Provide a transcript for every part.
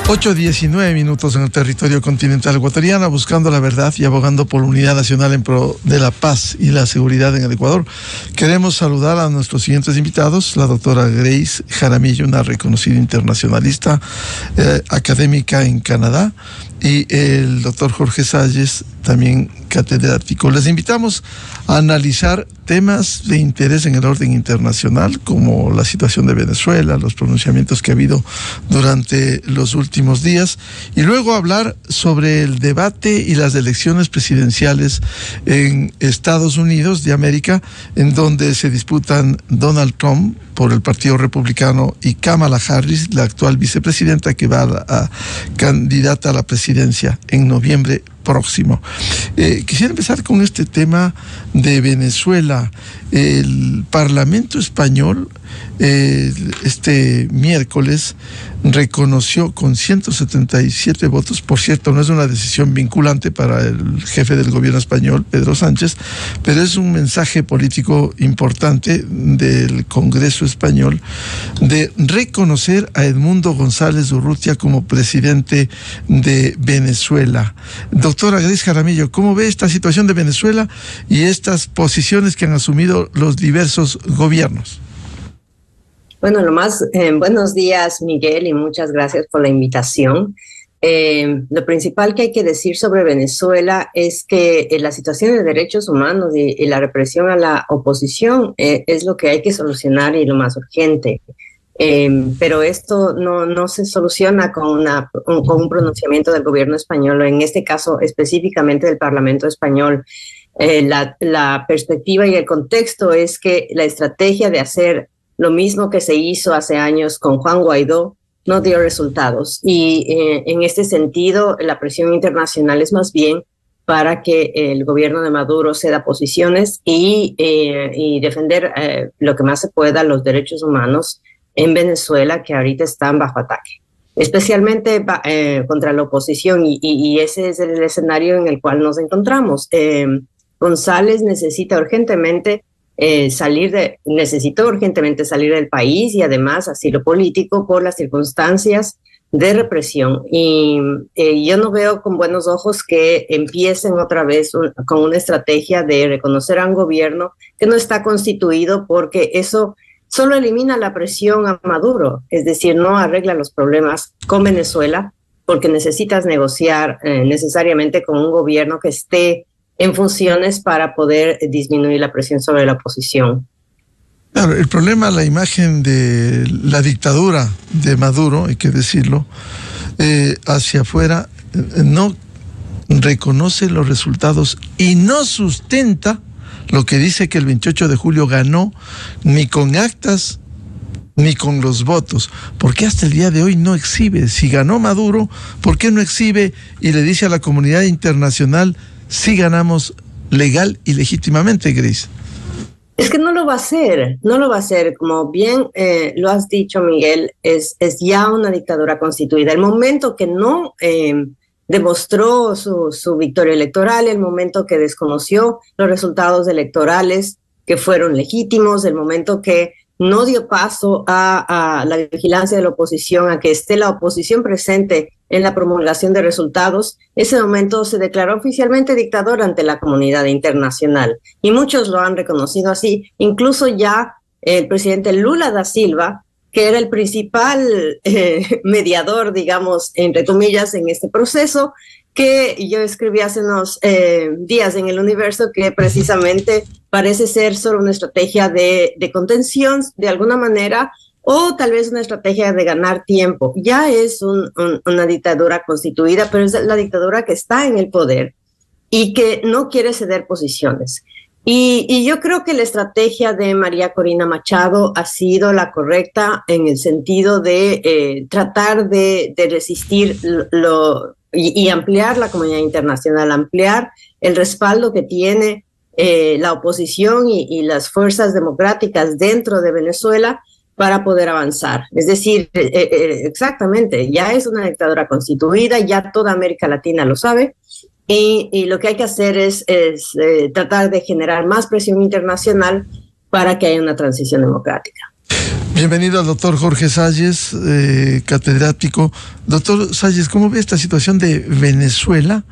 8:19 en el territorio continental ecuatoriano, buscando la verdad y abogando por la unidad nacional en pro de la paz y la seguridad en el Ecuador. Queremos saludar a nuestros siguientes invitados: la doctora Grace Jaramillo, una reconocida internacionalista, académica en Canadá, y el doctor Jorge Salles, también catedrático. Les invitamos a analizar temas de interés en el orden internacional, como la situación de Venezuela, los pronunciamientos que ha habido durante los últimos días, y luego hablar sobre el debate y las elecciones presidenciales en Estados Unidos de América, en donde se disputan Donald Trump por el Partido Republicano y Kamala Harris, la actual vicepresidenta, que va a candidata a la presidencia en noviembre próximo. Quisiera empezar con este tema de Venezuela. El Parlamento español este miércoles reconoció con 177 votos, por cierto, no es una decisión vinculante para el jefe del gobierno español, Pedro Sánchez, pero es un mensaje político importante del Congreso español de reconocer a Edmundo González Urrutia como presidente de Venezuela. Doctora Grace Jaramillo, ¿cómo ve esta situación de Venezuela y estas posiciones que han asumido los diversos gobiernos? Bueno, buenos días, Miguel, y muchas gracias por la invitación. Lo principal que hay que decir sobre Venezuela es que la situación de derechos humanos y la represión a la oposición es lo que hay que solucionar y lo más urgente. Pero esto no se soluciona con un pronunciamiento del gobierno español, o en este caso específicamente del Parlamento español. La perspectiva y el contexto es que la estrategia de hacer lo mismo que se hizo hace años con Juan Guaidó no dio resultados. Y en este sentido, la presión internacional es más bien para que el gobierno de Maduro ceda posiciones y defender lo que más se pueda los derechos humanos en Venezuela, que ahorita están bajo ataque, especialmente contra la oposición. Y ese es el escenario en el cual nos encontramos. González necesitó urgentemente salir del país, y además asilo político por las circunstancias de represión. Y yo no veo con buenos ojos que empiecen otra vez con una estrategia de reconocer a un gobierno que no está constituido, porque eso solo elimina la presión a Maduro, es decir, no arregla los problemas con Venezuela, porque necesitas negociar necesariamente con un gobierno que esté en funciones para poder disminuir la presión sobre la oposición. Claro, el problema, la imagen de la dictadura de Maduro, hay que decirlo, hacia afuera, no reconoce los resultados y no sustenta lo que dice que el 28 de julio ganó, ni con actas ni con los votos. ¿Por qué hasta el día de hoy no exhibe? Si ganó Maduro, ¿por qué no exhibe y le dice a la comunidad internacional: sí ganamos legal y legítimamente, Grace? Es que no lo va a hacer. Como bien lo has dicho, Miguel, es ya una dictadura constituida. El momento que no demostró su victoria electoral, el momento que desconoció los resultados electorales que fueron legítimos, el momento que no dio paso a la vigilancia de la oposición, a que esté la oposición presente en la promulgación de resultados, ese momento se declaró oficialmente dictador ante la comunidad internacional. Y muchos lo han reconocido así, incluso ya el presidente Lula da Silva, que era el principal mediador, digamos, entre comillas, en este proceso, que yo escribí hace unos días en El Universo, que precisamente parece ser solo una estrategia de contención de alguna manera, o tal vez una estrategia de ganar tiempo. Ya es una dictadura constituida, pero es la dictadura que está en el poder y que no quiere ceder posiciones. Y yo creo que la estrategia de María Corina Machado ha sido la correcta, en el sentido de tratar de resistir y ampliar la comunidad internacional, ampliar el respaldo que tiene la oposición y las fuerzas democráticas dentro de Venezuela para poder avanzar. Es decir, exactamente, ya es una dictadura constituida, ya toda América Latina lo sabe, y lo que hay que hacer es tratar de generar más presión internacional para que haya una transición democrática. Bienvenido al doctor Jorge Salles, catedrático. Doctor Salles, ¿cómo ve esta situación de Venezuela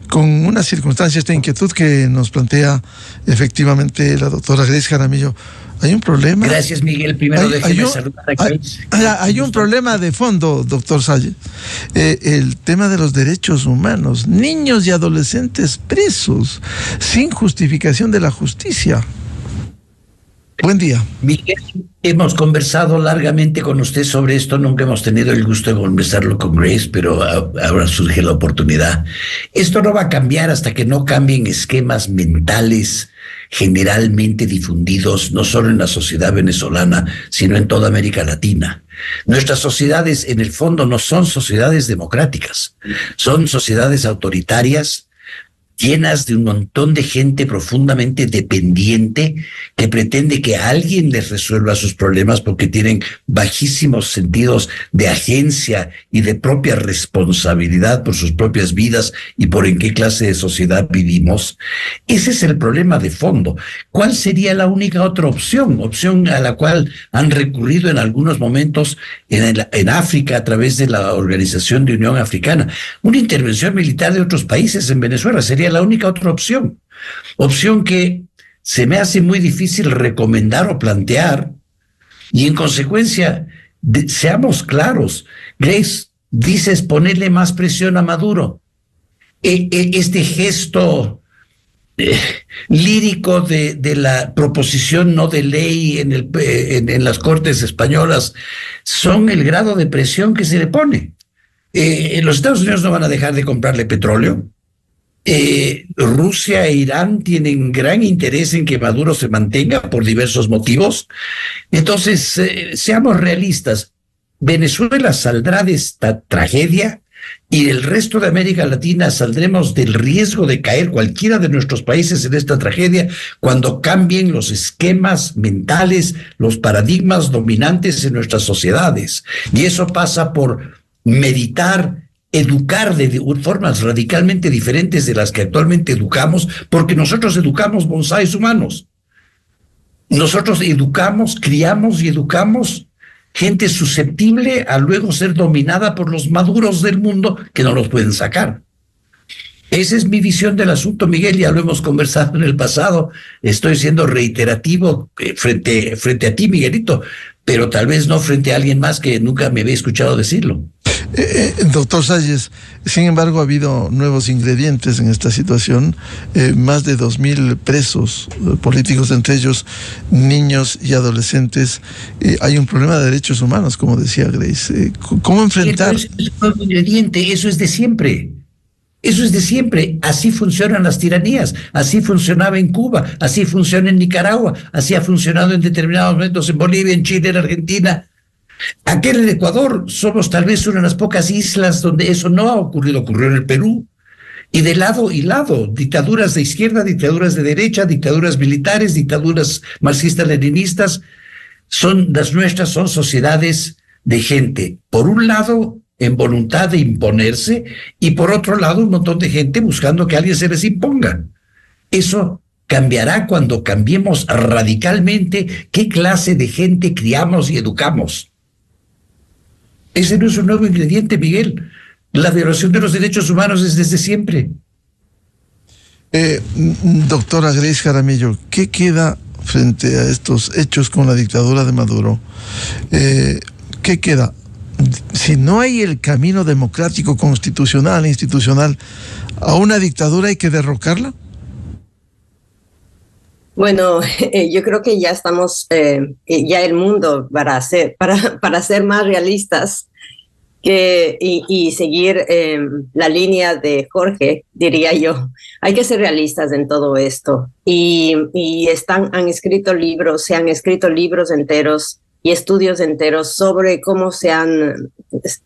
con una circunstancia, esta inquietud que nos plantea efectivamente la doctora Grace Jaramillo? ¿Hay un problema? Gracias, Miguel. Primero déjeme saludar a Grace. Hay un problema de fondo, doctor Salles. El tema de los derechos humanos. Niños y adolescentes presos sin justificación de la justicia. Buen día. Miguel, hemos conversado largamente con usted sobre esto. Nunca hemos tenido el gusto de conversarlo con Grace, pero ahora surge la oportunidad. Esto no va a cambiar hasta que no cambien esquemas mentales generalmente difundidos, no solo en la sociedad venezolana, sino en toda América Latina. Nuestras sociedades, en el fondo, no son sociedades democráticas, son sociedades autoritarias, llenas de un montón de gente profundamente dependiente que pretende que alguien les resuelva sus problemas porque tienen bajísimos sentidos de agencia y de propia responsabilidad por sus propias vidas y por en qué clase de sociedad vivimos. Ese es el problema de fondo. ¿Cuál sería la única otra opción? Opción a la cual han recurrido en algunos momentos en África a través de la Organización de Unión Africana. Una intervención militar de otros países en Venezuela sería la única otra opción. Opción que se me hace muy difícil recomendar o plantear, y en consecuencia, seamos claros. Grace, dices ponerle más presión a Maduro. Este gesto lírico de la proposición no de ley en las Cortes españolas son el grado de presión que se le pone. Los Estados Unidos no van a dejar de comprarle petróleo. Rusia e Irán tienen gran interés en que Maduro se mantenga por diversos motivos. Entonces, seamos realistas. Venezuela saldrá de esta tragedia y el resto de América Latina saldremos del riesgo de caer cualquiera de nuestros países en esta tragedia cuando cambien los esquemas mentales, los paradigmas dominantes en nuestras sociedades. Y eso pasa por meditar, educar de formas radicalmente diferentes de las que actualmente educamos, porque nosotros educamos bonsáis humanos. Nosotros educamos, criamos y educamos gente susceptible a luego ser dominada por los maduros del mundo que no los pueden sacar. Esa es mi visión del asunto, Miguel, ya lo hemos conversado en el pasado. Estoy siendo reiterativo frente a ti, Miguelito, pero tal vez no frente a alguien más que nunca me había escuchado decirlo. Doctor Salles, sin embargo, ha habido nuevos ingredientes en esta situación. Más de 2.000 presos políticos, entre ellos niños y adolescentes. Hay un problema de derechos humanos, como decía Grace. ¿Cómo enfrentar? Eso es un nuevo ingrediente, eso es de siempre. Eso es de siempre. Así funcionan las tiranías. Así funcionaba en Cuba, así funciona en Nicaragua, así ha funcionado en determinados momentos en Bolivia, en Chile, en Argentina. Aquí en el Ecuador somos tal vez una de las pocas islas donde eso no ha ocurrido. Ocurrió en el Perú. Y de lado y lado, dictaduras de izquierda, dictaduras de derecha, dictaduras militares, dictaduras marxistas-leninistas, las nuestras son sociedades de gente, por un lado, en voluntad de imponerse, y por otro lado, un montón de gente buscando que alguien se les imponga. Eso cambiará cuando cambiemos radicalmente qué clase de gente criamos y educamos. Ese no es un nuevo ingrediente, Miguel. La violación de los derechos humanos es desde siempre. Doctora Grace Jaramillo, ¿qué queda frente a estos hechos con la dictadura de Maduro? ¿Qué queda? Si no hay el camino democrático, constitucional, institucional, ¿a una dictadura hay que derrocarla? Bueno, yo creo que ya estamos, ya el mundo para ser más realistas y seguir la línea de Jorge, diría yo, hay que ser realistas en todo esto. Y han escrito libros, se han escrito libros enteros y estudios enteros sobre cómo ha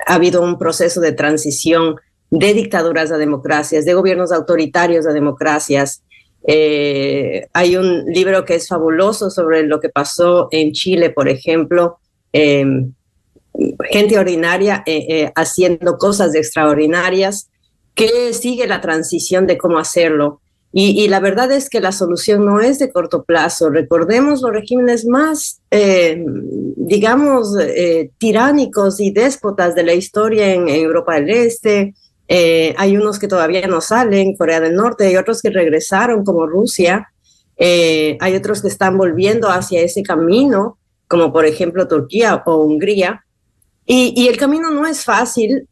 habido un proceso de transición de dictaduras a democracias, de gobiernos autoritarios a democracias. Hay un libro que es fabuloso sobre lo que pasó en Chile, por ejemplo, gente ordinaria haciendo cosas extraordinarias, que sigue la transición de cómo hacerlo. Y la verdad es que la solución no es de corto plazo. Recordemos los regímenes más, digamos, tiránicos y déspotas de la historia en Europa del Este. Hay unos que todavía no salen, Corea del Norte, hay otros que regresaron como Rusia, hay otros que están volviendo hacia ese camino, como por ejemplo Turquía o Hungría. Y el camino no es fácil,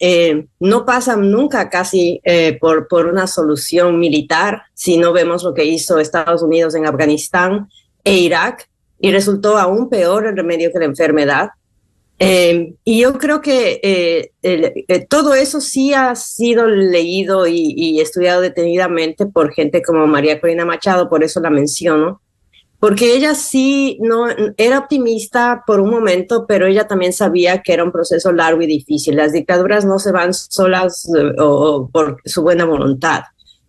no pasa nunca casi por una solución militar, si no vemos lo que hizo Estados Unidos en Afganistán e Irak, y resultó aún peor el remedio que la enfermedad. Y yo creo que todo eso sí ha sido leído y estudiado detenidamente por gente como María Corina Machado, por eso la menciono, porque ella sí no era optimista por un momento, pero ella también sabía que era un proceso largo y difícil. Las dictaduras no se van solas o por su buena voluntad.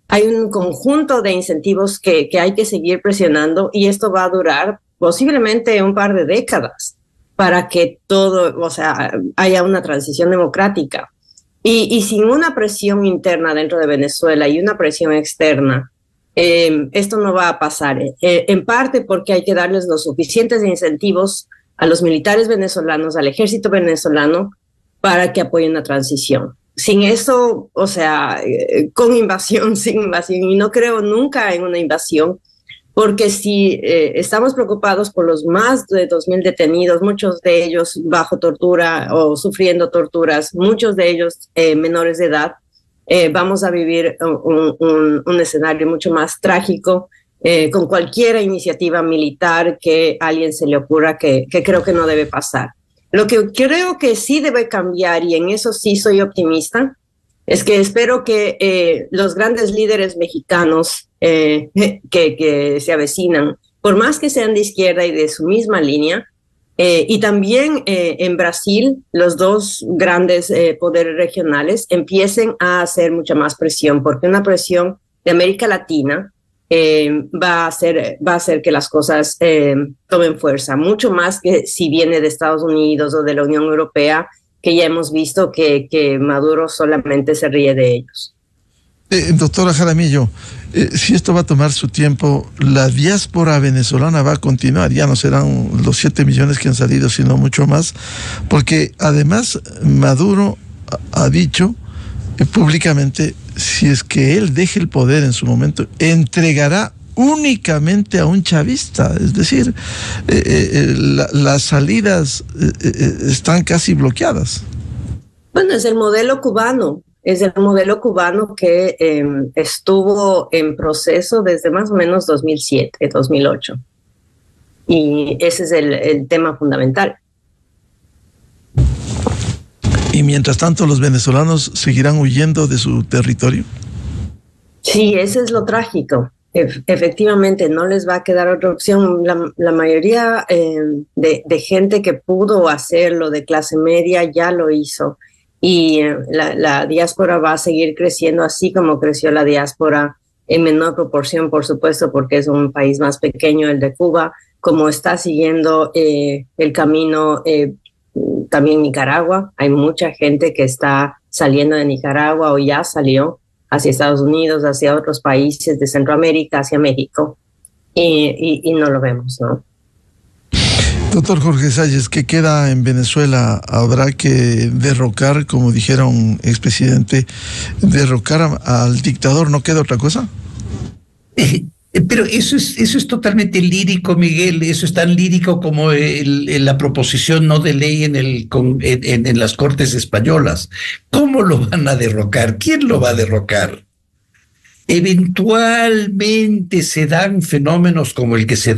Hay un conjunto de incentivos que hay que seguir presionando, y esto va a durar posiblemente un par de décadas para que todo, o sea, haya una transición democrática. Y sin una presión interna dentro de Venezuela y una presión externa, esto no va a pasar, en parte porque hay que darles los suficientes incentivos a los militares venezolanos, al ejército venezolano, para que apoyen la transición. Sin eso, o sea, con invasión, sin invasión, y no creo nunca en una invasión, porque si estamos preocupados por los más de 2.000 detenidos, muchos de ellos bajo tortura o sufriendo torturas, muchos de ellos menores de edad, vamos a vivir un escenario mucho más trágico con cualquier iniciativa militar que a alguien se le ocurra, que creo que no debe pasar. Lo que creo que sí debe cambiar, y en eso sí soy optimista, es que espero que los grandes líderes mexicanos que se avecinan, por más que sean de izquierda y de su misma línea, y también en Brasil, los dos grandes poderes regionales empiecen a hacer mucha más presión, porque una presión de América Latina va a hacer que las cosas tomen fuerza, mucho más que si viene de Estados Unidos o de la Unión Europea, que ya hemos visto que Maduro solamente se ríe de ellos. Doctora Jaramillo, si esto va a tomar su tiempo, la diáspora venezolana va a continuar, ya no serán los 7 millones que han salido, sino mucho más, porque además Maduro ha dicho públicamente, si es que él deje el poder en su momento, entregará únicamente a un chavista, es decir, las salidas están casi bloqueadas. Bueno, es el modelo cubano. Es el modelo cubano que estuvo en proceso desde más o menos 2007, 2008. Y ese es el tema fundamental. Y mientras tanto, ¿los venezolanos seguirán huyendo de su territorio? Sí, ese es lo trágico. Efectivamente, no les va a quedar otra opción. La mayoría de gente que pudo hacerlo, de clase media, ya lo hizo. Y la diáspora va a seguir creciendo, así como creció la diáspora en menor proporción, por supuesto, porque es un país más pequeño, el de Cuba, como está siguiendo el camino también Nicaragua. Hay mucha gente que está saliendo de Nicaragua o ya salió hacia Estados Unidos, hacia otros países de Centroamérica, hacia México, y no lo vemos, ¿no? Doctor Jorge Salles, ¿qué queda en Venezuela? ¿Habrá que derrocar, como dijera un expresidente, derrocar al dictador? ¿No queda otra cosa? Pero eso es totalmente lírico, Miguel. Eso es tan lírico como la proposición no de ley en las Cortes españolas. ¿Cómo lo van a derrocar? ¿Quién lo va a derrocar? Eventualmente se dan fenómenos como el que se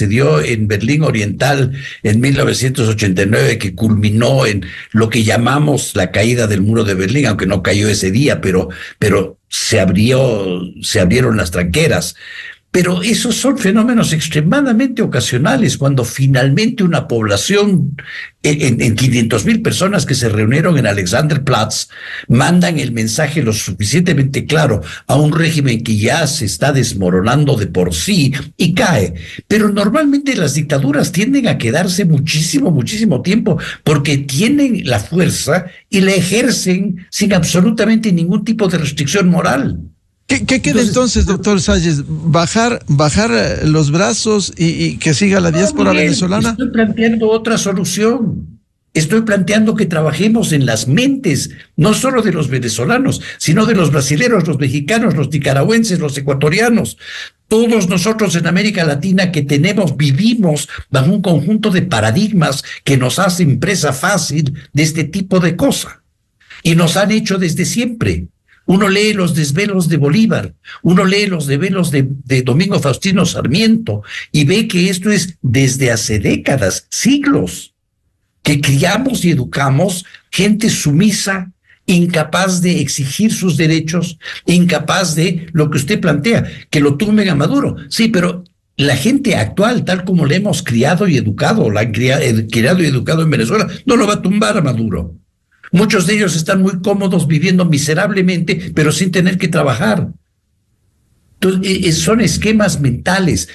dio en Berlín Oriental en 1989, que culminó en lo que llamamos la caída del muro de Berlín, aunque no cayó ese día, pero se abrieron las tranqueras. Pero esos son fenómenos extremadamente ocasionales, cuando finalmente una población en 500,000 personas que se reunieron en Alexanderplatz mandan el mensaje lo suficientemente claro a un régimen que ya se está desmoronando de por sí y cae. Pero normalmente las dictaduras tienden a quedarse muchísimo tiempo porque tienen la fuerza y la ejercen sin absolutamente ningún tipo de restricción moral. ¿Qué queda entonces, doctor Salles? ¿Bajar los brazos y que siga la diáspora venezolana? Estoy planteando otra solución. Estoy planteando que trabajemos en las mentes, no solo de los venezolanos, sino de los brasileños, los mexicanos, los nicaragüenses, los ecuatorianos. Todos nosotros en América Latina que vivimos bajo un conjunto de paradigmas que nos hacen presa fácil de este tipo de cosas. Y nos han hecho desde siempre. Uno lee los desvelos de Bolívar, uno lee los desvelos de Domingo Faustino Sarmiento y ve que esto es desde hace décadas, siglos, que criamos y educamos gente sumisa, incapaz de exigir sus derechos, incapaz de lo que usted plantea, que lo tumben a Maduro. Sí, pero la gente actual, tal como le hemos criado y educado, la han criado y educado en Venezuela, no lo va a tumbar a Maduro. Muchos de ellos están muy cómodos viviendo miserablemente, pero sin tener que trabajar. Entonces, son esquemas mentales.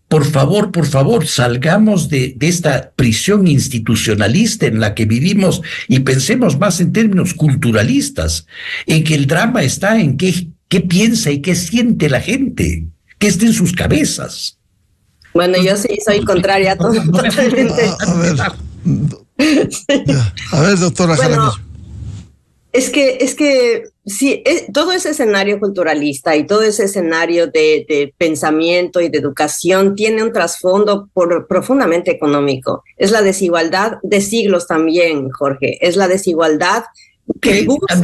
Por favor, salgamos de esta prisión institucionalista en la que vivimos y pensemos más en términos culturalistas, en que el drama está en qué piensa y qué siente la gente, qué está en sus cabezas. Bueno, yo sí soy contraria a todo. A ver, doctora Jaramillo. Es que sí, todo ese escenario culturalista y todo ese escenario de pensamiento y de educación tiene un trasfondo profundamente económico. Es la desigualdad de siglos también, Jorge. Es la desigualdad que busca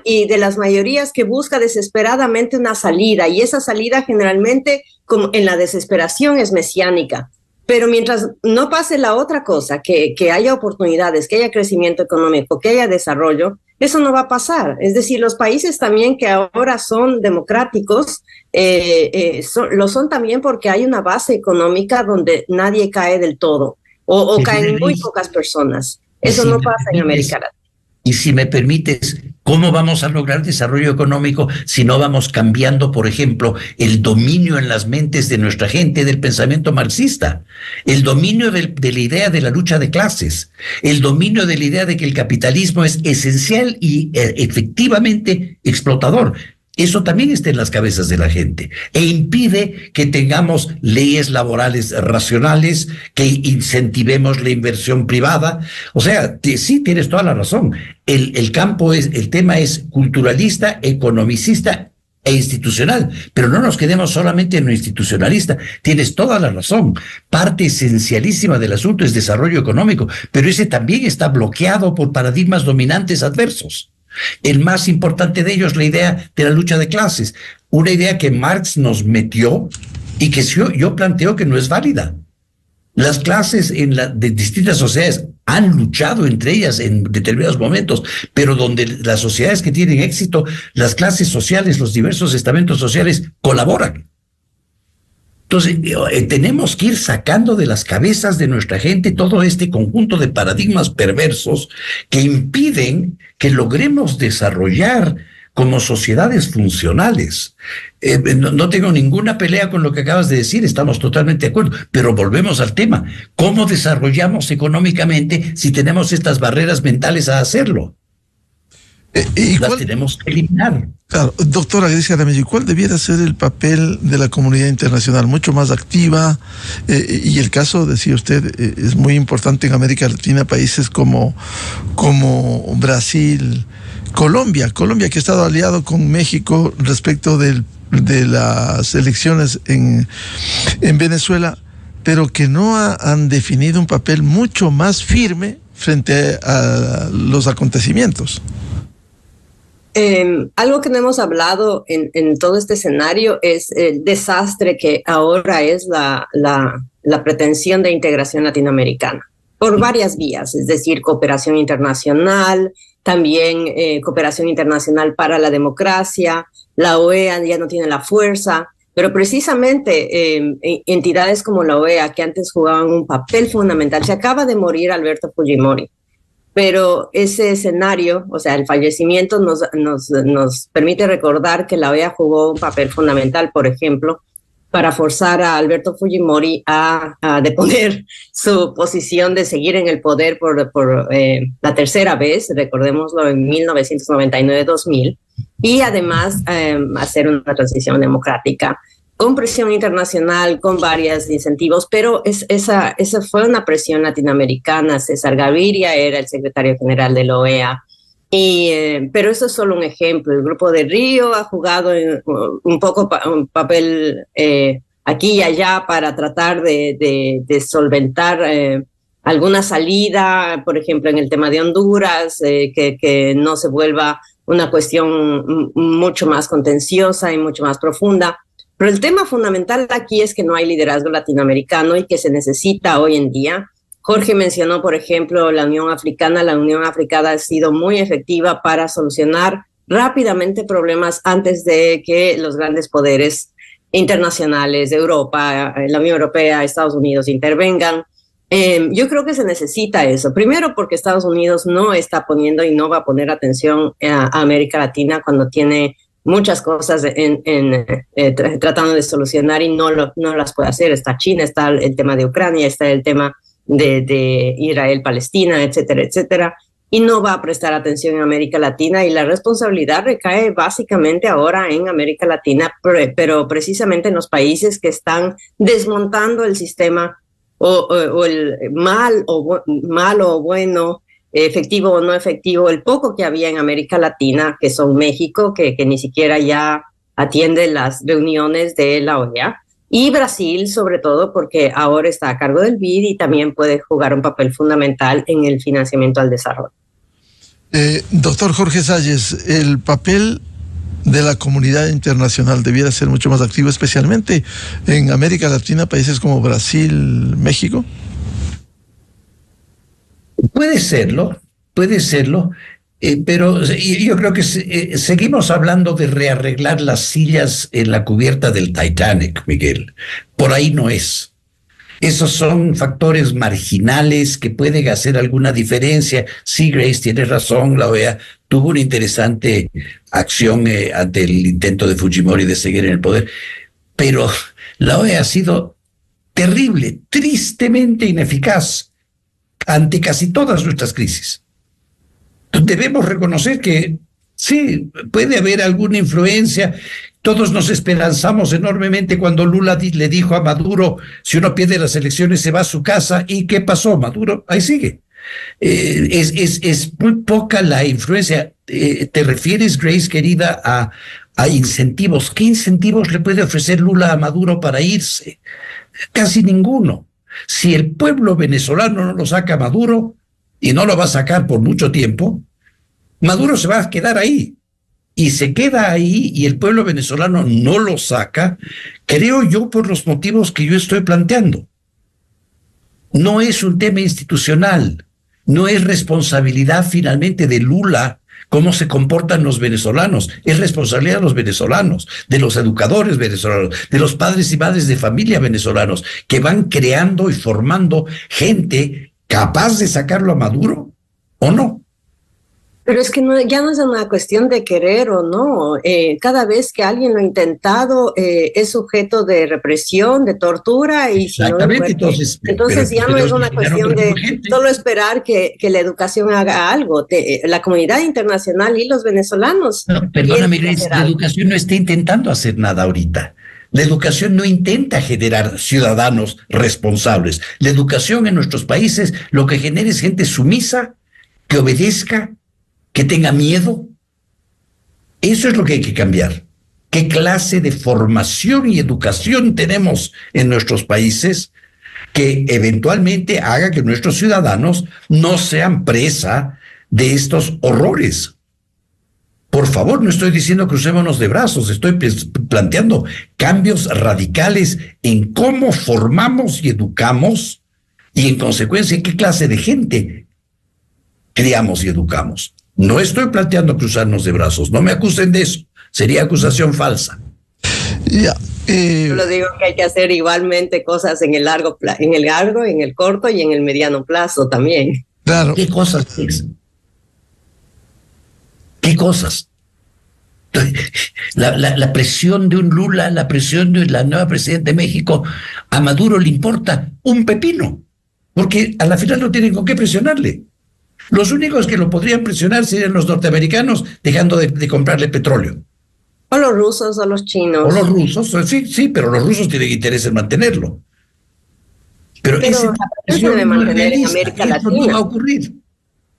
y de las mayorías que busca desesperadamente una salida, y esa salida generalmente, como en la desesperación, es mesiánica. Pero mientras no pase la otra cosa, que haya oportunidades, que haya crecimiento económico, que haya desarrollo, eso no va a pasar. Es decir, los países también que ahora son democráticos, lo son también porque hay una base económica donde nadie cae del todo, o caen muy pocas personas. Eso no pasa en América Latina. Y si me permites, ¿cómo vamos a lograr desarrollo económico si no vamos cambiando, por ejemplo, el dominio en las mentes de nuestra gente del pensamiento marxista? El dominio de la idea de la lucha de clases, el dominio de la idea de que el capitalismo es esencial y efectivamente explotador. Eso también está en las cabezas de la gente e impide que tengamos leyes laborales racionales, que incentivemos la inversión privada. O sea, sí, tienes toda la razón. El tema es culturalista, economicista e institucional, pero no nos quedemos solamente en lo institucionalista. Tienes toda la razón. Parte esencialísima del asunto es desarrollo económico, pero ese también está bloqueado por paradigmas dominantes adversos. El más importante de ellos, la idea de la lucha de clases, una idea que Marx nos metió y que yo planteo que no es válida. Las clases de distintas sociedades han luchado entre ellas en determinados momentos, pero donde las sociedades que tienen éxito, las clases sociales, los diversos estamentos sociales colaboran. Entonces, tenemos que ir sacando de las cabezas de nuestra gente todo este conjunto de paradigmas perversos que impiden que logremos desarrollar como sociedades funcionales. No tengo ninguna pelea con lo que acabas de decir, estamos totalmente de acuerdo, pero volvemos al tema. ¿Cómo desarrollamos económicamente si tenemos estas barreras mentales a hacerlo? Las tenemos que eliminar. Claro, doctora Grace Jaramillo, ¿cuál debiera ser el papel de la comunidad internacional? Mucho más activa, y el caso, decía usted, es muy importante en América Latina, países como Brasil, Colombia que ha estado aliado con México respecto de las elecciones en Venezuela, pero que no han definido un papel mucho más firme frente a los acontecimientos. Algo que no hemos hablado en todo este escenario es el desastre que ahora es la pretensión de integración latinoamericana por varias vías, es decir, cooperación internacional, también cooperación internacional para la democracia. La OEA ya no tiene la fuerza, pero precisamente entidades como la OEA, que antes jugaban un papel fundamental. Se acaba de morir Alberto Fujimori, pero ese escenario, o sea, el fallecimiento nos permite recordar que la OEA jugó un papel fundamental, por ejemplo, para forzar a Alberto Fujimori a deponer su posición de seguir en el poder por la tercera vez, recordémoslo, en 1999-2000, y además hacer una transición democrática con presión internacional, con varios incentivos, pero esa fue una presión latinoamericana. César Gaviria era el secretario general de la OEA, pero eso es solo un ejemplo. El Grupo de Río ha jugado un poco un papel aquí y allá para tratar de solventar alguna salida, por ejemplo, en el tema de Honduras, que no se vuelva una cuestión mucho más contenciosa y mucho más profunda. Pero el tema fundamental aquí es que no hay liderazgo latinoamericano y que se necesita hoy en día. Jorge mencionó, por ejemplo, la Unión Africana. La Unión Africana ha sido muy efectiva para solucionar rápidamente problemas antes de que los grandes poderes internacionales de Europa, la Unión Europea, Estados Unidos intervengan. Yo creo que se necesita eso. Primero porque Estados Unidos no está poniendo y no va a poner atención a América Latina cuando tiene muchas cosas tratando de solucionar y no las puede hacer. Está China, está el tema de Ucrania, está el tema de Israel-Palestina, etcétera, etcétera, y no va a prestar atención en América Latina, y la responsabilidad recae básicamente ahora en América Latina, pero precisamente en los países que están desmontando el sistema o el mal o bueno, efectivo o no efectivo, el poco que había en América Latina, que son México, que ni siquiera ya atiende las reuniones de la OEA, y Brasil, sobre todo, porque ahora está a cargo del BID y también puede jugar un papel fundamental en el financiamiento al desarrollo. Doctor Jorge Salles, el papel de la comunidad internacional debiera ser mucho más activo, especialmente en América Latina, países como Brasil, México. Puede serlo, pero yo creo que seguimos hablando de rearreglar las sillas en la cubierta del Titanic, Miguel. Por ahí no es. Esos son factores marginales que pueden hacer alguna diferencia. Sí, Grace, tienes razón, la OEA tuvo una interesante acción ante el intento de Fujimori de seguir en el poder, pero la OEA ha sido terrible, tristemente ineficaz ante casi todas nuestras crisis. Debemos reconocer que sí, puede haber alguna influencia. Todos nos esperanzamos enormemente cuando Lula le dijo a Maduro, si uno pierde las elecciones se va a su casa. ¿Y qué pasó? Maduro ahí sigue. Es muy poca la influencia. ¿Te refieres, Grace, querida, a incentivos? ¿Qué incentivos le puede ofrecer Lula a Maduro para irse? Casi ninguno. Si el pueblo venezolano no lo saca a Maduro, y no lo va a sacar por mucho tiempo, Maduro se va a quedar ahí. Y se queda ahí y el pueblo venezolano no lo saca, creo yo, por los motivos que yo estoy planteando. No es un tema institucional, no es responsabilidad finalmente de Lula cómo se comportan los venezolanos, es responsabilidad de los venezolanos, de los educadores venezolanos, de los padres y madres de familia venezolanos, que van creando y formando gente capaz de sacarlo a Maduro, ¿o no? Pero es que ya no es una cuestión de querer o no. Cada vez que alguien lo ha intentado es sujeto de represión, de tortura, y si no, entonces ya no es una cuestión de solo esperar que la educación haga algo. La comunidad internacional y los venezolanos. No, perdóname, Grace, la educación no está intentando hacer nada ahorita. La educación no intenta generar ciudadanos responsables. La educación en nuestros países lo que genera es gente sumisa, que obedezca, que tenga miedo. Eso es lo que hay que cambiar. ¿Qué clase de formación y educación tenemos en nuestros países que eventualmente haga que nuestros ciudadanos no sean presa de estos horrores? Por favor, no estoy diciendo crucémonos de brazos, estoy planteando cambios radicales en cómo formamos y educamos y, en consecuencia, qué clase de gente criamos y educamos. No estoy planteando cruzarnos de brazos, no me acusen de eso, sería acusación falsa. Yo lo digo que hay que hacer igualmente cosas en el largo, en el corto y en el mediano plazo también. Claro. ¿Qué cosas? ¿Qué cosas? La presión de un Lula, la presión de la nueva presidenta de México, a Maduro le importa un pepino, porque a la final no tienen con qué presionarle. Los únicos que lo podrían presionar serían los norteamericanos dejando de comprarle petróleo. O los rusos o los chinos. O los rusos, sí, pero los rusos tienen interés en mantenerlo. Pero la presión se debe mantener en América Latina. No va a ocurrir.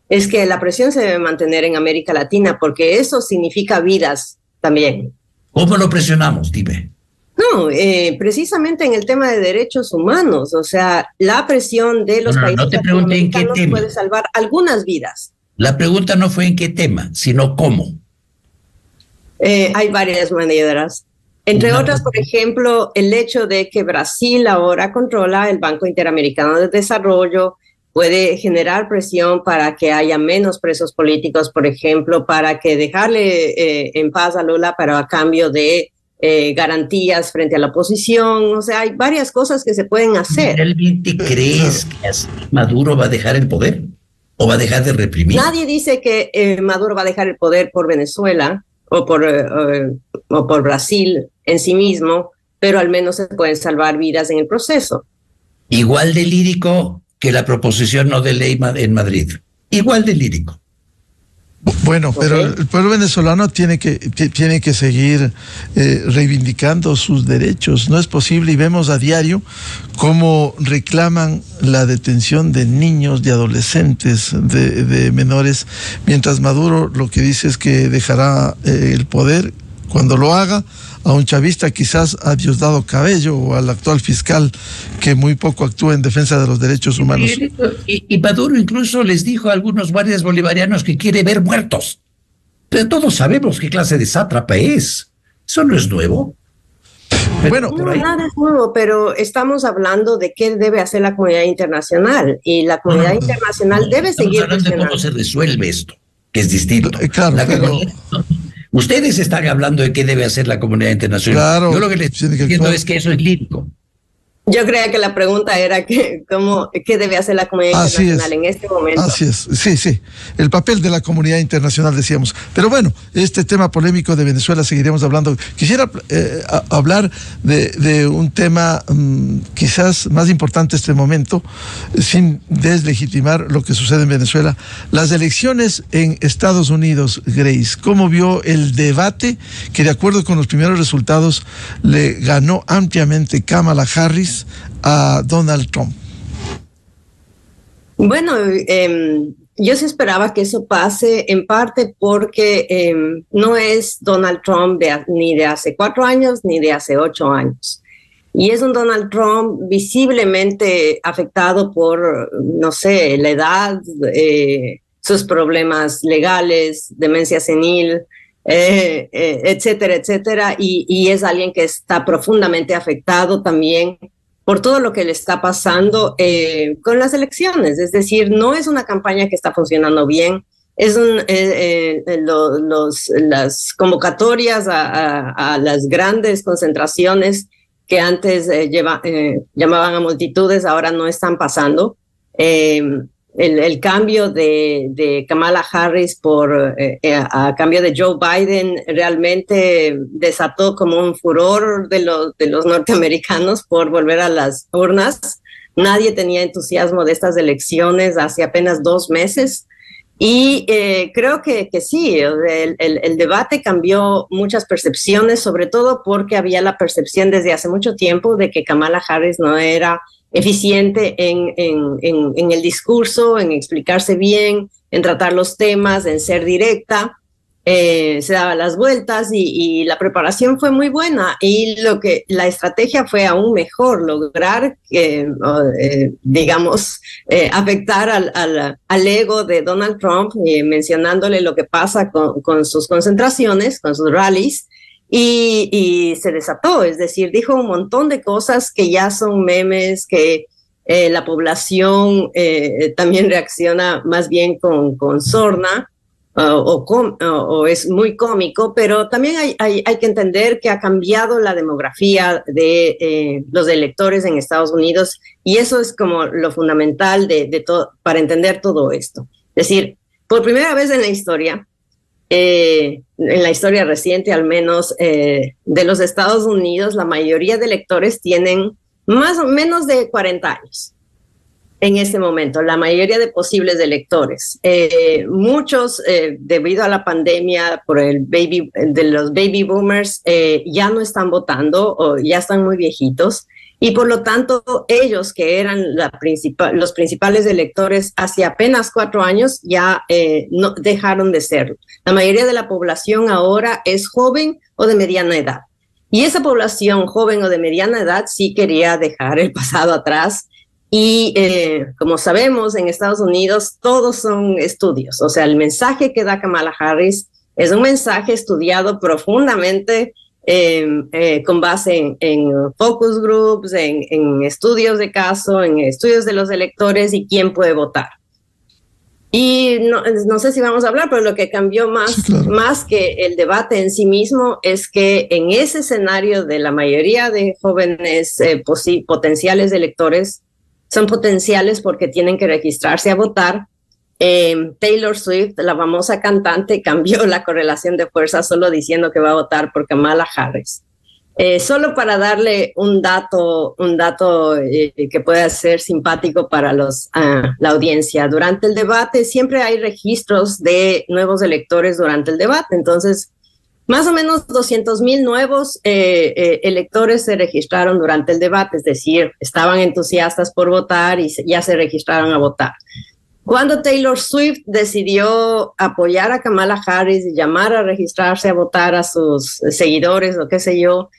Es que la presión se debe mantener en América Latina porque eso significa vidas también. ¿Cómo lo presionamos? Dime. No, precisamente en el tema de derechos humanos, o sea, la presión de los países latinoamericanos puede salvar algunas vidas. La pregunta no fue en qué tema, sino cómo. Hay varias maneras. Entre otras, por ejemplo, el hecho de que Brasil ahora controla el Banco Interamericano de Desarrollo puede generar presión para que haya menos presos políticos, por ejemplo, para que dejarle en paz a Lula, pero a cambio de garantías frente a la oposición. O sea, hay varias cosas que se pueden hacer. ¿Realmente crees que así Maduro va a dejar el poder o va a dejar de reprimir? Nadie dice que Maduro va a dejar el poder por Venezuela o por Brasil en sí mismo, pero al menos se pueden salvar vidas en el proceso. Igual de lírico que la proposición no de ley en Madrid. Igual de lírico. Bueno, pero el pueblo venezolano tiene que seguir reivindicando sus derechos. No es posible, y vemos a diario cómo reclaman la detención de niños, de adolescentes, de menores, mientras Maduro lo que dice es que dejará el poder. Cuando lo haga, a un chavista, quizás a Diosdado Cabello o al actual fiscal que muy poco actúa en defensa de los derechos humanos. Y Maduro incluso les dijo a algunos guardias bolivarianos que quiere ver muertos. Pero todos sabemos qué clase de sátrapa es. Eso no es nuevo. Bueno, no, nada es nuevo, pero estamos hablando de qué debe hacer la comunidad internacional, y la comunidad internacional debe seguir hablando de cómo se resuelve esto, que es distinto. Claro, ustedes están hablando de qué debe hacer la comunidad internacional. Claro, yo lo que les estoy diciendo es que eso es lírico. Yo creía que la pregunta era qué debe hacer la comunidad internacional en este momento. Así es, sí. El papel de la comunidad internacional, decíamos. Pero bueno, este tema polémico de Venezuela seguiremos hablando. Quisiera hablar de un tema quizás más importante en este momento, sin deslegitimar lo que sucede en Venezuela. Las elecciones en Estados Unidos, Grace, ¿cómo vio el debate que, de acuerdo con los primeros resultados, le ganó ampliamente Kamala Harris a Donald Trump? Bueno, yo sí esperaba que eso pase, en parte porque no es Donald Trump ni de hace 4 años ni de hace 8 años. Y es un Donald Trump visiblemente afectado por, no sé, la edad, sus problemas legales, demencia senil, etcétera, etcétera. Y es alguien que está profundamente afectado también por todo lo que le está pasando con las elecciones. Es decir, no es una campaña que está funcionando bien. Las convocatorias a las grandes concentraciones que antes llamaban a multitudes, ahora no están pasando. El cambio de Kamala Harris a cambio de Joe Biden realmente desató como un furor de los norteamericanos por volver a las urnas. Nadie tenía entusiasmo de estas elecciones hace apenas 2 meses. Y creo que sí, el debate cambió muchas percepciones, sobre todo porque había la percepción desde hace mucho tiempo de que Kamala Harris no era eficiente en el discurso, en explicarse bien, en tratar los temas, en ser directa. Se daba las vueltas y la preparación fue muy buena, y la estrategia fue aún mejor, lograr afectar al ego de Donald Trump, mencionándole lo que pasa con sus concentraciones, con sus rallies, y se desató. Es decir, dijo un montón de cosas que ya son memes, que la población también reacciona más bien con sorna, o es muy cómico, pero también hay que entender que ha cambiado la demografía de los electores en Estados Unidos, y eso es como lo fundamental para entender todo esto. Es decir, por primera vez en la historia reciente al menos, de los Estados Unidos, la mayoría de electores tienen más o menos de 40 años. en este momento, la mayoría de posibles electores. Muchos, debido a la pandemia, de los baby boomers, ya no están votando o ya están muy viejitos. Y por lo tanto, ellos que eran los principales electores hace apenas 4 años, ya no dejaron de serlo. La mayoría de la población ahora es joven o de mediana edad. Y esa población joven o de mediana edad sí quería dejar el pasado atrás. Y como sabemos, en Estados Unidos todos son estudios. O sea, el mensaje que da Kamala Harris es un mensaje estudiado profundamente, con base en focus groups, en estudios de caso, en estudios de los electores y quién puede votar. Y no sé si vamos a hablar, pero lo que cambió más que el debate en sí mismo es que en ese escenario de la mayoría de jóvenes potenciales electores, son potenciales porque tienen que registrarse a votar. Taylor Swift, la famosa cantante, cambió la correlación de fuerzas solo diciendo que va a votar por Kamala Harris. Solo para darle un dato que pueda ser simpático para la audiencia. Durante el debate siempre hay registros de nuevos electores durante el debate. Entonces, más o menos 200,000 nuevos electores se registraron durante el debate, es decir, estaban entusiastas por votar y ya se registraron a votar. Cuando Taylor Swift decidió apoyar a Kamala Harris y llamar a registrarse a votar a sus seguidores o qué sé yo,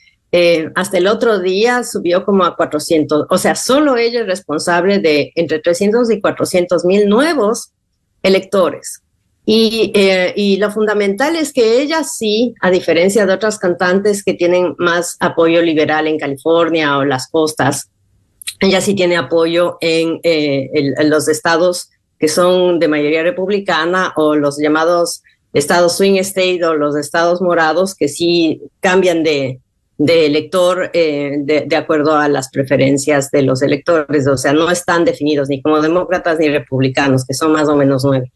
hasta el otro día subió como a 400, o sea, solo ella es responsable de entre 300 y 400,000 nuevos electores. Y lo fundamental es que ella sí, a diferencia de otras cantantes que tienen más apoyo liberal en California o las costas, ella sí tiene apoyo en los estados que son de mayoría republicana o los llamados estados swing state o los estados morados que sí cambian de elector de acuerdo a las preferencias de los electores. O sea, no están definidos ni como demócratas ni republicanos, que son más o menos 9.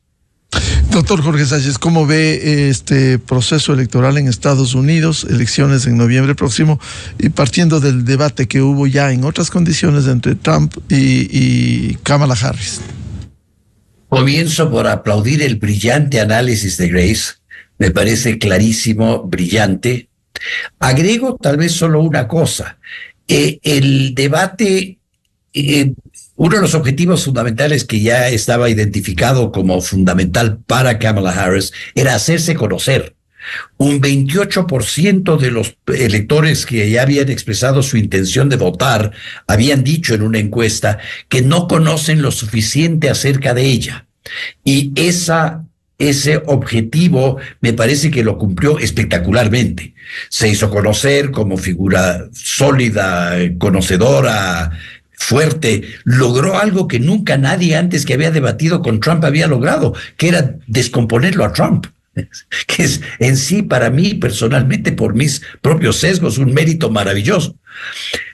Doctor Jorge Sánchez, ¿cómo ve este proceso electoral en Estados Unidos, elecciones en noviembre próximo, y partiendo del debate que hubo ya en otras condiciones entre Trump y Kamala Harris? Comienzo por aplaudir el brillante análisis de Grace. Me parece clarísimo, brillante. Agrego tal vez solo una cosa. El debate, uno de los objetivos fundamentales que ya estaba identificado como fundamental para Kamala Harris era hacerse conocer. Un 28% de los electores que ya habían expresado su intención de votar habían dicho en una encuesta que no conocen lo suficiente acerca de ella. Y ese objetivo me parece que lo cumplió espectacularmente. Se hizo conocer como figura sólida, conocedora, fuerte. Logró algo que nunca nadie antes que había debatido con Trump había logrado, que era descomponerlo a Trump, que es en sí, para mí personalmente, por mis propios sesgos, un mérito maravilloso.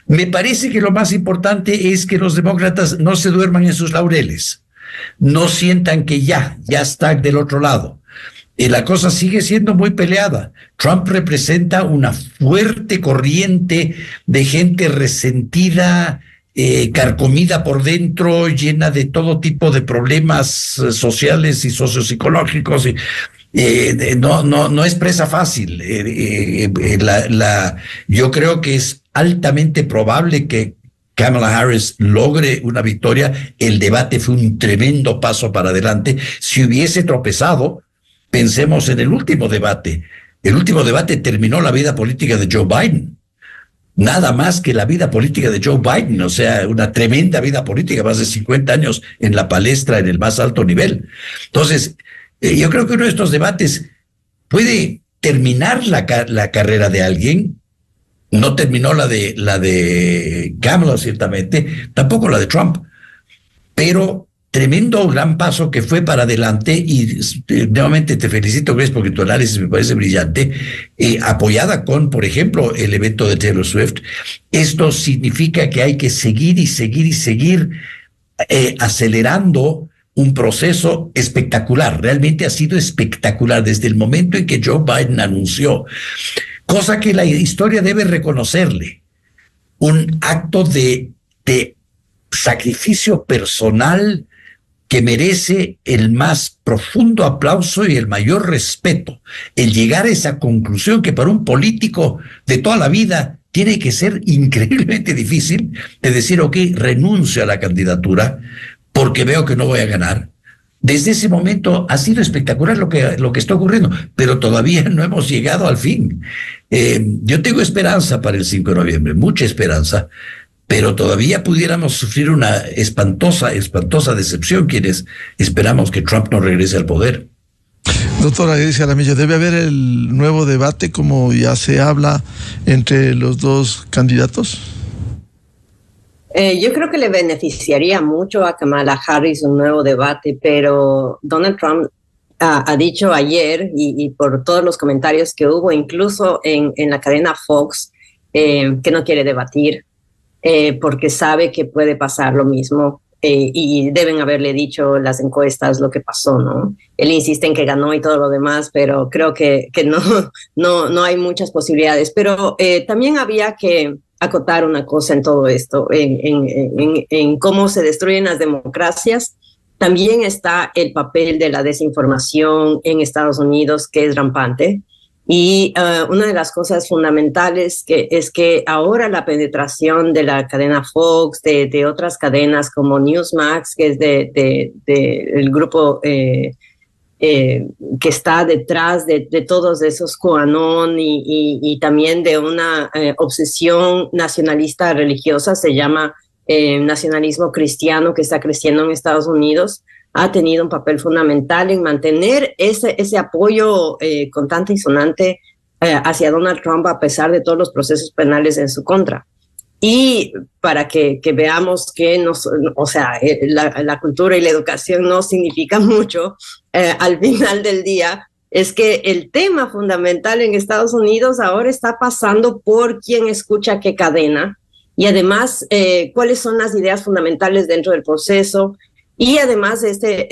Me parece que lo más importante es que los demócratas no se duerman en sus laureles, no sientan que ya está del otro lado. La cosa sigue siendo muy peleada. Trump representa una fuerte corriente de gente resentida, carcomida por dentro, llena de todo tipo de problemas sociales y sociopsicológicos. No es presa fácil. Yo creo que es altamente probable que Kamala Harris logre una victoria. El debate fue un tremendo paso para adelante. Si hubiese tropezado, pensemos en el último debate. El último debate terminó la vida política de Joe Biden. Nada más que la vida política de Joe Biden, o sea, una tremenda vida política, más de 50 años en la palestra en el más alto nivel. Entonces, yo creo que uno de estos debates puede terminar la carrera de alguien. No terminó la de Kamala, ciertamente, tampoco la de Trump, pero tremendo gran paso que fue para adelante. Y nuevamente te felicito, Grace, porque tu análisis me parece brillante, apoyada con, por ejemplo, el evento de Taylor Swift. Esto significa que hay que seguir y seguir y seguir acelerando un proceso espectacular. Realmente ha sido espectacular desde el momento en que Joe Biden anunció, cosa que la historia debe reconocerle, un acto de sacrificio personal que merece el más profundo aplauso y el mayor respeto. El llegar a esa conclusión que para un político de toda la vida tiene que ser increíblemente difícil, de decir, ok, renuncio a la candidatura porque veo que no voy a ganar. Desde ese momento ha sido espectacular lo que está ocurriendo, pero todavía no hemos llegado al fin. Yo tengo esperanza para el 5 de noviembre, mucha esperanza, pero todavía pudiéramos sufrir una espantosa decepción quienes esperamos que Trump no regrese al poder. Doctora Grace Jaramillo, ¿debe haber el nuevo debate como ya se habla entre los dos candidatos? Yo creo que le beneficiaría mucho a Kamala Harris un nuevo debate, pero Donald Trump ha dicho ayer, y por todos los comentarios que hubo, incluso en la cadena Fox, que no quiere debatir, porque sabe que puede pasar lo mismo, y deben haberle dicho las encuestas lo que pasó, ¿no? Él insiste en que ganó y todo lo demás, pero creo que no hay muchas posibilidades. Pero también había que acotar una cosa en todo esto, en cómo se destruyen las democracias. También está el papel de la desinformación en Estados Unidos, que es rampante. Y una de las cosas fundamentales es que ahora la penetración de la cadena Fox, de otras cadenas como Newsmax, que es del grupo que está detrás de todos esos QAnon y también de una obsesión nacionalista religiosa, se llama nacionalismo cristiano, que está creciendo en Estados Unidos, ha tenido un papel fundamental en mantener ese apoyo constante y sonante hacia Donald Trump a pesar de todos los procesos penales en su contra. Y para que veamos que la cultura y la educación no significa mucho, al final del día, es que el tema fundamental en Estados Unidos ahora está pasando por quién escucha qué cadena, y además cuáles son las ideas fundamentales dentro del proceso. Y además este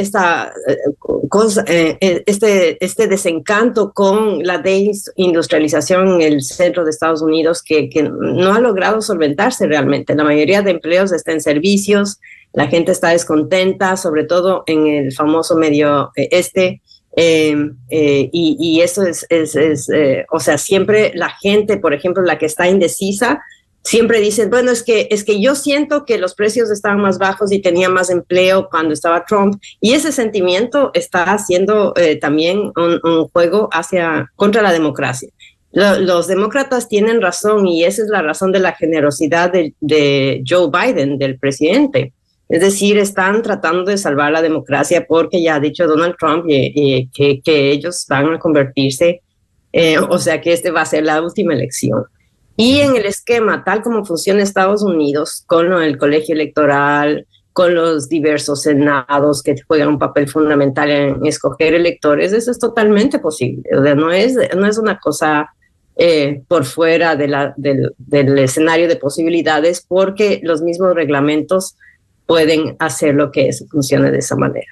desencanto con la deindustrialización en el centro de Estados Unidos que no ha logrado solventarse realmente. La mayoría de empleos está en servicios, la gente está descontenta, sobre todo en el famoso medio este. Y eso o sea, siempre la gente, por ejemplo, la que está indecisa, siempre dicen, bueno, es que yo siento que los precios estaban más bajos y tenía más empleo cuando estaba Trump, y ese sentimiento está haciendo también un juego contra la democracia. Los demócratas tienen razón, y esa es la razón de la generosidad de Joe Biden, del presidente. Es decir, están tratando de salvar la democracia porque ya ha dicho Donald Trump que ellos van a convertirse, o sea que este va a ser la última elección. Y en el esquema, tal como funciona Estados Unidos, con el colegio electoral, con los diversos senados que juegan un papel fundamental en escoger electores, eso es totalmente posible. O sea, no es una cosa por fuera del escenario de posibilidades, porque los mismos reglamentos pueden hacer lo que funcione de esa manera.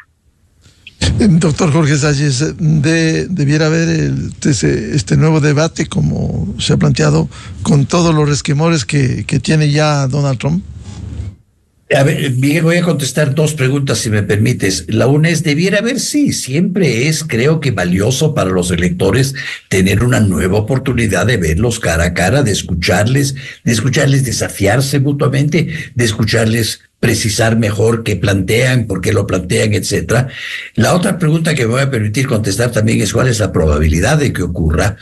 Doctor Jorge Salles, debiera haber este nuevo debate, como se ha planteado, con todos los resquemores que tiene ya Donald Trump. A ver, Miguel, voy a contestar dos preguntas, si me permites. La una es, debiera haber, sí, siempre es, creo que valioso para los electores tener una nueva oportunidad de verlos cara a cara, de escucharles desafiarse mutuamente, de escucharles precisar mejor qué plantean, por qué lo plantean, etcétera. La otra pregunta que me voy a permitir contestar también es cuál es la probabilidad de que ocurra.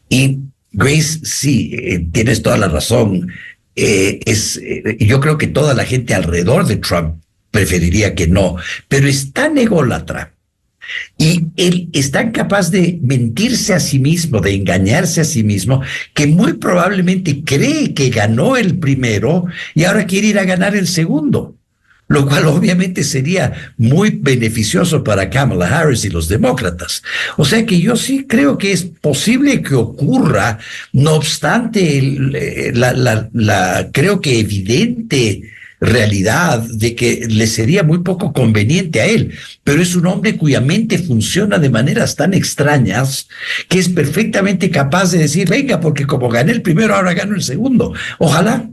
Y Grace, sí, tienes toda la razón. Yo creo que toda la gente alrededor de Trump preferiría que no, pero es tan ególatra y él es tan capaz de mentirse a sí mismo, de engañarse a sí mismo, que muy probablemente cree que ganó el primero y ahora quiere ir a ganar el segundo, lo cual obviamente sería muy beneficioso para Kamala Harris y los demócratas. O sea que yo sí creo que es posible que ocurra, no obstante la creo que evidente realidad de que le sería muy poco conveniente a él, pero es un hombre cuya mente funciona de maneras tan extrañas que es perfectamente capaz de decir, venga, porque como gané el primero, ahora gano el segundo. Ojalá.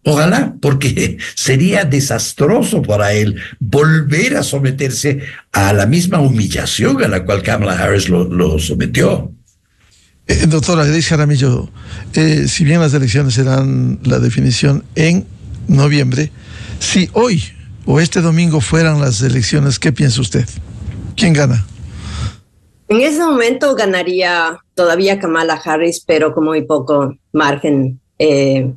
Ojalá, porque sería desastroso para él volver a someterse a la misma humillación a la cual Kamala Harris lo sometió. Doctora Grace Jaramillo, si bien las elecciones serán la definición en noviembre, si hoy o este domingo fueran las elecciones, ¿qué piensa usted? ¿Quién gana? En ese momento ganaría todavía Kamala Harris, pero con muy poco margen,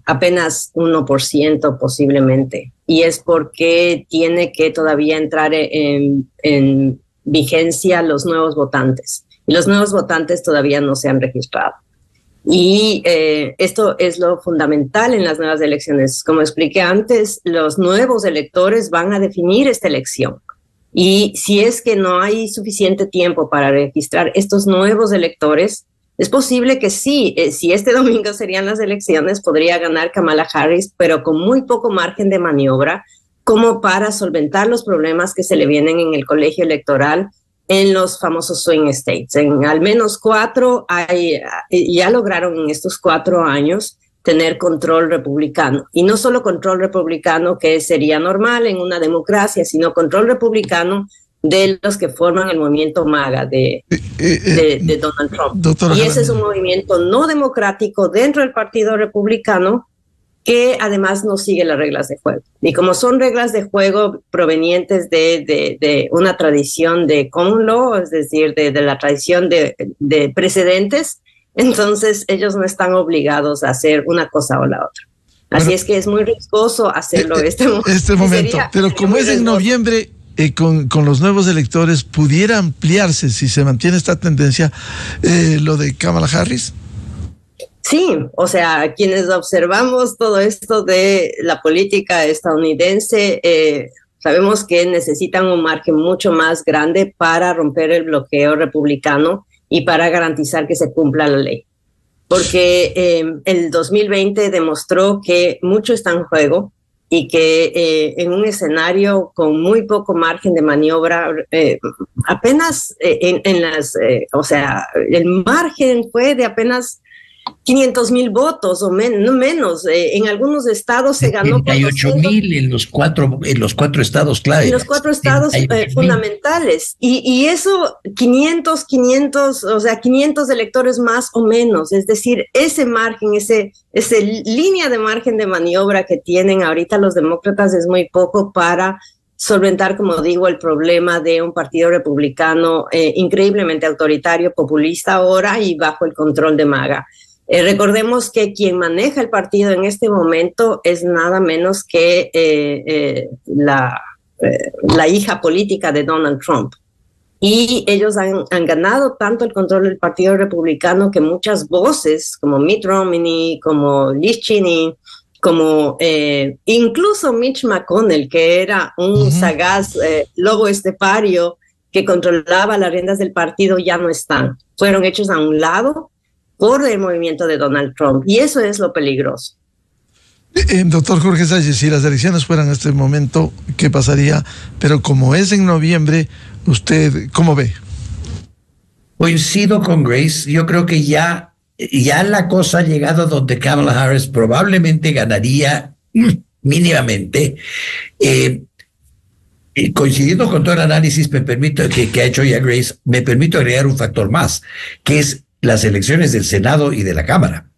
apenas 1% posiblemente. Y es porque tiene que todavía entrar en vigencia los nuevos votantes. Y los nuevos votantes todavía no se han registrado. Y esto es lo fundamental en las nuevas elecciones. Como expliqué antes, los nuevos electores van a definir esta elección. Y si es que no hay suficiente tiempo para registrar estos nuevos electores, es posible que sí, si este domingo serían las elecciones, podría ganar Kamala Harris, pero con muy poco margen de maniobra, como para solventar los problemas que se le vienen en el colegio electoral en los famosos swing states. En al menos 4 ya lograron en estos 4 años tener control republicano. Y no solo control republicano, que sería normal en una democracia, sino control republicano de los que forman el movimiento MAGA de Donald Trump. Doctora, y ese es un movimiento no democrático dentro del Partido Republicano que además no sigue las reglas de juego. Y como son reglas de juego provenientes de una tradición de common law, es decir, de la tradición de precedentes, entonces ellos no están obligados a hacer una cosa o la otra. Así es que es muy riesgoso hacerlo este momento. Pero como es en noviembre, con los nuevos electores, ¿pudiera ampliarse, si se mantiene esta tendencia, lo de Kamala Harris? Sí, o sea, quienes observamos todo esto de la política estadounidense, sabemos que necesitan un margen mucho más grande para romper el bloqueo republicano y para garantizar que se cumpla la ley. Porque el 2020 demostró que mucho está en juego y que en un escenario con muy poco margen de maniobra, apenas o sea, el margen fue de apenas 500,000 votos o no menos. En algunos estados se ganó 78,000 en los cuatro estados clave. En los 4 estados fundamentales. Y eso, 500, o sea, 500 electores más o menos. Es decir, ese margen, ese línea de margen de maniobra que tienen ahorita los demócratas es muy poco para solventar, como digo, el problema de un partido republicano increíblemente autoritario, populista ahora y bajo el control de MAGA. Recordemos que quien maneja el partido en este momento es nada menos que la hija política de Donald Trump. Y ellos han ganado tanto el control del Partido Republicano que muchas voces, como Mitt Romney, como Liz Cheney, como incluso Mitch McConnell, que era un sagaz lobo estepario que controlaba las riendas del partido, ya no están. Fueron hechos a un lado por el movimiento de Donald Trump. Y eso es lo peligroso. Doctor Jorge Salles, si las elecciones fueran en este momento, ¿qué pasaría? Pero como es en noviembre, ¿usted cómo ve? Coincido con Grace. Yo creo que ya la cosa ha llegado donde Kamala Harris probablemente ganaría mínimamente. Coincidiendo con todo el análisis me permito que ha hecho ya Grace, me permito agregar un factor más, que es las elecciones del Senado y de la Cámara.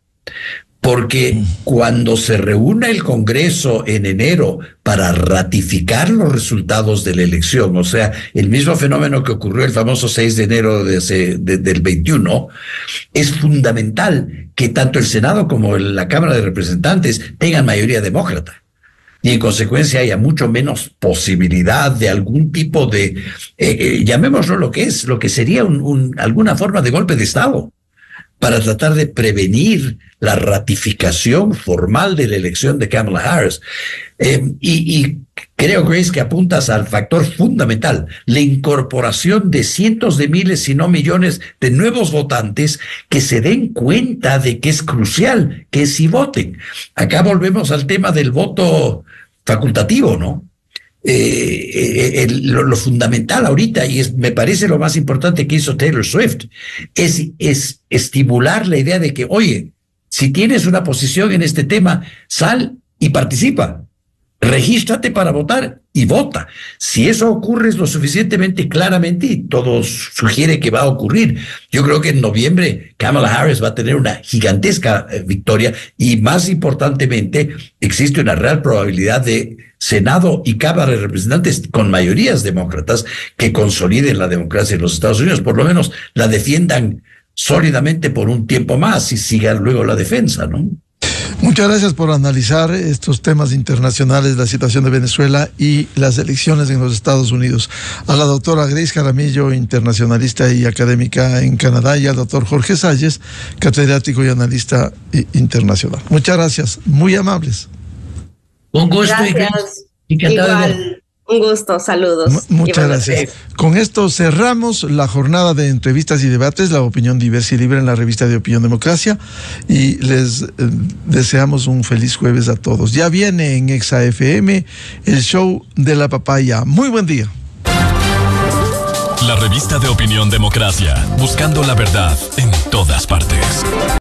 Porque cuando se reúna el Congreso en enero para ratificar los resultados de la elección, o sea, el mismo fenómeno que ocurrió el famoso 6 de enero del 21, es fundamental que tanto el Senado como la Cámara de Representantes tengan mayoría demócrata. Y en consecuencia haya mucho menos posibilidad de algún tipo de, llamémoslo lo que sería alguna forma de golpe de Estado, para tratar de prevenir la ratificación formal de la elección de Kamala Harris. Y creo, Grace, que apuntas al factor fundamental, la incorporación de cientos de miles, si no millones, de nuevos votantes que se den cuenta de que es crucial que sí voten. Acá volvemos al tema del voto facultativo, ¿no? Lo fundamental ahorita, y me parece lo más importante que hizo Taylor Swift, es estimular la idea de que, oye, si tienes una posición en este tema, sal y participa. Regístrate para votar y vota. Si eso ocurre lo suficientemente claramente, y todo sugiere que va a ocurrir, yo creo que en noviembre Kamala Harris va a tener una gigantesca victoria, y más importantemente existe una real probabilidad de Senado y Cámara de Representantes con mayorías demócratas que consoliden la democracia en los Estados Unidos, por lo menos la defiendan sólidamente por un tiempo más y sigan luego la defensa, ¿no? Muchas gracias por analizar estos temas internacionales, la situación de Venezuela y las elecciones en los Estados Unidos. A la doctora Grace Jaramillo, internacionalista y académica en Canadá, y al doctor Jorge Salles, catedrático y analista internacional. Muchas gracias, muy amables. Un gusto. Gracias. Igual. Un gusto, saludos. Muchas gracias. Con esto cerramos la jornada de entrevistas y debates, la opinión diversa y libre en la revista de Opinión Democracia, y les deseamos un feliz jueves a todos. Ya viene en Exa FM el show de la papaya. Muy buen día. La revista de Opinión Democracia, buscando la verdad en todas partes.